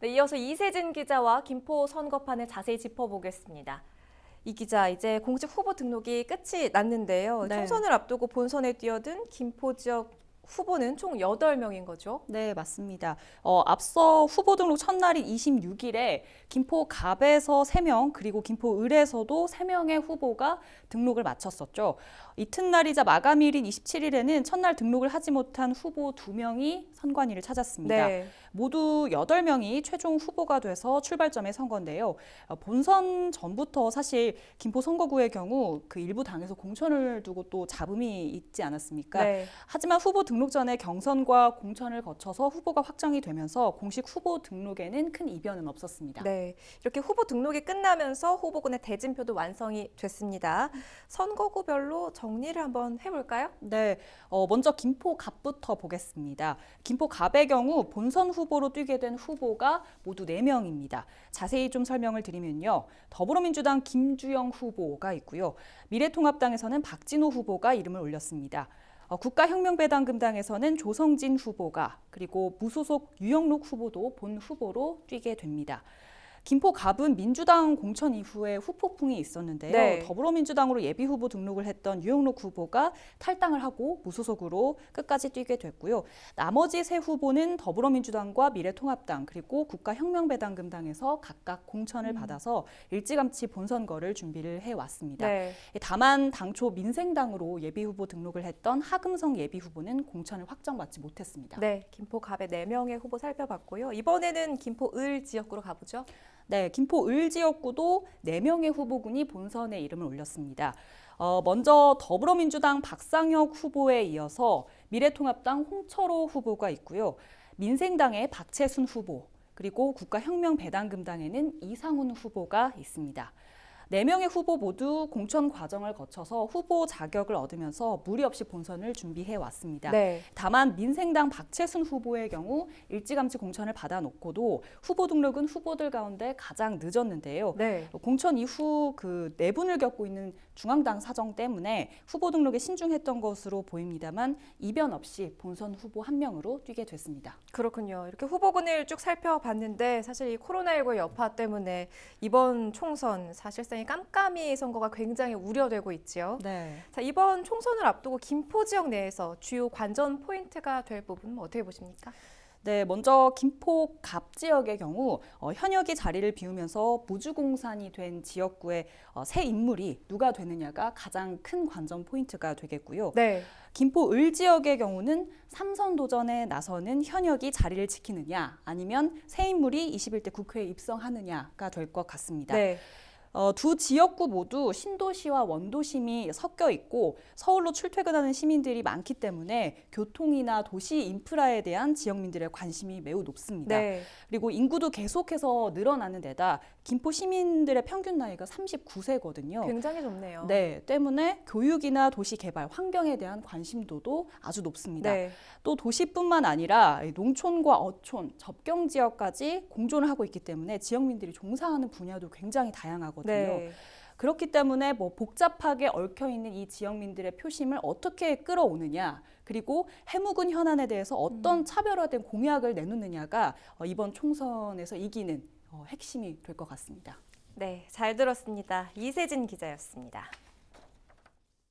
네, 이어서 이세진 기자와 김포 선거판을 자세히 짚어보겠습니다. 이 기자, 이제 공식 후보 등록이 끝이 났는데요. 네. 총선을 앞두고 본선에 뛰어든 김포 지역 후보는 총 8명인 거죠. 네, 맞습니다. 앞서 후보 등록 첫날인 26일에 김포 갑에서 3명, 그리고 김포 을에서도 3명의 후보가 등록을 마쳤었죠. 이튿날이자 마감일인 27일에는 첫날 등록을 하지 못한 후보 2명이 선관위를 찾았습니다. 네. 모두 8명이 최종 후보가 돼서 출발점에 선 건데요. 본선 전부터 사실 김포 선거구의 경우 그 일부 당에서 공천을 두고 또 잡음이 있지 않았습니까? 네. 하지만 후보 등록 전에 경선과 공천을 거쳐서 후보가 확정이 되면서 공식 후보 등록에는 큰 이변은 없었습니다. 네, 이렇게 후보 등록이 끝나면서 후보군의 대진표도 완성이 됐습니다. 선거구별로 정리를 한번 해볼까요? 네, 먼저 김포 갑부터 보겠습니다. 김포 갑의 경우 본선 후보로 뛰게 된 후보가 모두 4명입니다. 자세히 좀 설명을 드리면요. 더불어민주당 김주영 후보가 있고요. 미래통합당에서는 박진호 후보가 이름을 올렸습니다. 국가혁명배당금당에서는 조성진 후보가, 그리고 무소속 유영록 후보도 본 후보로 뛰게 됩니다. 김포 갑은 민주당 공천 이후에 후폭풍이 있었는데요. 네. 더불어민주당으로 예비후보 등록을 했던 유영록 후보가 탈당을 하고 무소속으로 끝까지 뛰게 됐고요. 나머지 세 후보는 더불어민주당과 미래통합당 그리고 국가혁명배당금당에서 각각 공천을 받아서 일찌감치 본선거를 준비를 해왔습니다. 네. 다만 당초 민생당으로 예비후보 등록을 했던 하금성 예비후보는 공천을 확정받지 못했습니다. 네, 김포 갑의 4명의 후보 살펴봤고요. 이번에는 김포 을 지역구로 가보죠. 네, 김포 을 지역구도 4명의 후보군이 본선에 이름을 올렸습니다. 먼저 더불어민주당 박상혁 후보에 이어서 미래통합당 홍철호 후보가 있고요. 민생당의 박채순 후보, 그리고 국가혁명배당금당에는 이상훈 후보가 있습니다. 4명의 후보 모두 공천 과정을 거쳐서 후보 자격을 얻으면서 무리 없이 본선을 준비해 왔습니다. 네. 다만 민생당 박채순 후보의 경우 일찌감치 공천을 받아놓고도 후보 등록은 후보들 가운데 가장 늦었는데요. 네. 공천 이후 그 내분을 겪고 있는 중앙당 사정 때문에 후보 등록에 신중했던 것으로 보입니다만 이변 없이 본선 후보 1명으로 뛰게 됐습니다. 그렇군요. 이렇게 후보군을 쭉 살펴봤는데 사실 이 코로나19 여파 때문에 이번 총선 사실상 이 깜깜이 선거가 굉장히 우려되고 있지요. 네. 자, 이번 총선을 앞두고 김포 지역 내에서 주요 관전 포인트가 될 부분은 어떻게 보십니까? 네, 먼저 김포 갑 지역의 경우 현역이 자리를 비우면서 무주공산이 된 지역구의 새 인물이 누가 되느냐가 가장 큰 관전 포인트가 되겠고요. 네. 김포 을 지역의 경우는 3선 도전에 나서는 현역이 자리를 지키느냐 아니면 새 인물이 21대 국회에 입성하느냐가 될 것 같습니다. 네. 두 지역구 모두 신도시와 원도심이 섞여 있고 서울로 출퇴근하는 시민들이 많기 때문에 교통이나 도시 인프라에 대한 지역민들의 관심이 매우 높습니다. 네. 그리고 인구도 계속해서 늘어나는 데다 김포 시민들의 평균 나이가 39세거든요. 굉장히 좋네요. 네, 때문에 교육이나 도시 개발, 환경에 대한 관심도도 아주 높습니다. 네. 또 도시뿐만 아니라 농촌과 어촌, 접경 지역까지 공존을 하고 있기 때문에 지역민들이 종사하는 분야도 굉장히 다양하거든요. 네. 그렇기 때문에 복잡하게 얽혀 있는 이 지역민들의 표심을 어떻게 끌어오느냐, 그리고 해묵은 현안에 대해서 어떤 차별화된 공약을 내놓느냐가 이번 총선에서 이기는 핵심이 될 것 같습니다. 네, 잘 들었습니다. 이세진 기자였습니다.